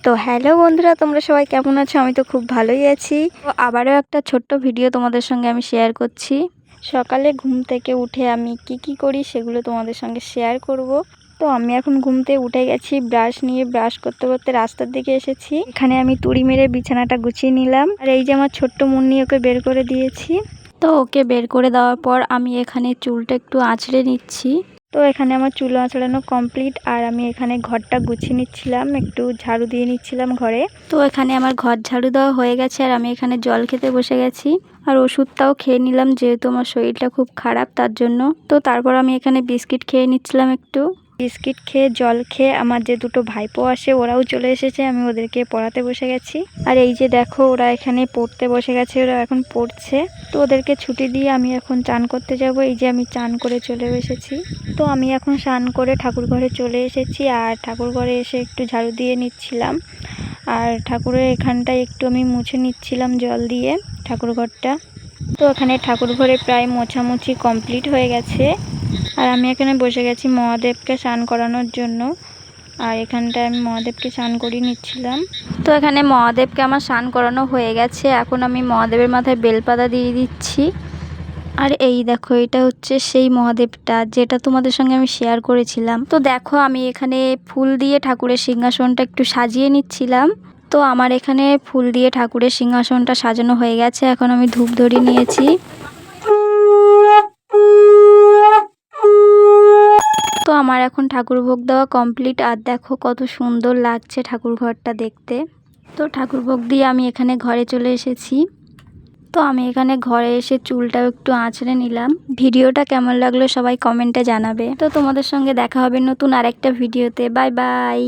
তো হ্যালো বন্ধুরা, তোমরা সবাই কেমন আছো? আমি তো খুব ভালোই আছি। তো আবারও একটা ছোট্ট ভিডিও তোমাদের সঙ্গে আমি শেয়ার করছি। সকালে ঘুম থেকে উঠে আমি কি করি সেগুলো তোমাদের সঙ্গে শেয়ার করব। তো আমি এখন ঘুম থেকে উঠে গেছি, ব্রাশ নিয়ে ব্রাশ করতে করতে রাস্তার দিকে এসেছি। এখানে আমি তুড়ি মেরে বিছানাটা গুছিয়ে নিলাম। আর এই যে আমার ছোট্ট মুন্নি, ওকে বের করে দিয়েছি। তো ওকে বের করে দেওয়ার পর আমি এখানে চুলটা একটু আঁচড়ে নিচ্ছি। তো এখানে আমার চুল আঁচড়ানো কমপ্লিট, আর আমি এখানে ঘরটা গুছিয়ে নিচ্ছিলাম, একটু ঝাড়ু দিয়ে নিচ্ছিলাম ঘরে। তো এখানে আমার ঘর ঝাড়ু দেওয়া হয়ে গেছে, আর আমি এখানে জল খেতে বসে গেছি। আর ওষুধটাও খেয়ে নিলাম, যেহেতু আমার শরীরটা খুব খারাপ তার জন্য। তো তারপর আমি এখানে বিস্কিট খেয়ে নিচ্ছিলাম একটু। বিস্কিট খেয়ে জল খেয়ে আমার যে দুটো ভাইপো আসে, ওরাও চলে এসেছে। আমি ওদেরকে পড়াতে বসে গেছি। আর এই যে দেখো, ওরা এখানে পড়তে বসে গেছে, ওরা এখন পড়ছে। তো ওদেরকে ছুটি দিয়ে আমি এখন চান করতে যাব। এই যে আমি চান করে চলে এসেছি। তো আমি এখন স্নান করে ঠাকুর ঘরে চলে এসেছি, আর ঠাকুর ঘরে এসে একটু ঝাড়ু দিয়ে নিচ্ছিলাম। আর ঠাকুরের এখানটায় একটু আমি মুছে নিচ্ছিলাম জল দিয়ে ঠাকুর ঘরটা। তো এখানে ঠাকুর ঘরে প্রায় মোছামুছি কমপ্লিট হয়ে গেছে। আর আমি এখানে বসে গেছি মহাদেবকে স্নান করানোর জন্য। আর এখানটায় আমি মহাদেবকে স্নান করিয়ে নিচ্ছিলাম। তো এখানে মহাদেবকে আমার স্নান করানো হয়ে গেছে। এখন আমি মহাদেবের মাথায় বেলপাতা দিয়ে দিচ্ছি। আর এই দেখো, এটা হচ্ছে সেই মহাদেবটা যেটা তোমাদের সঙ্গে আমি শেয়ার করেছিলাম। তো দেখো, আমি এখানে ফুল দিয়ে ঠাকুরের সিংহাসনটা একটু সাজিয়ে নিচ্ছিলাম। তো আমার এখানে ফুল দিয়ে ঠাকুরের সিংহাসনটা সাজানো হয়ে গেছে। এখন আমি ধূপ ধরিয়ে নিয়েছি। তো আমার এখন ঠাকুর ভোগ দেওয়া কমপ্লিট। আর দেখো কত সুন্দর লাগছে ঠাকুর ঘরটা দেখতে। তো ঠাকুর ভোগ দিয়ে আমি এখানে ঘরে চলে এসেছি। তো আমি এখানে ঘরে এসে চুলটাও একটু আঁচড়ে নিলাম। ভিডিওটা কেমন লাগলো সবাই কমেন্টে জানাবে। তো তোমাদের সঙ্গে দেখা হবে নতুন আরেকটা ভিডিওতে। Bye bye.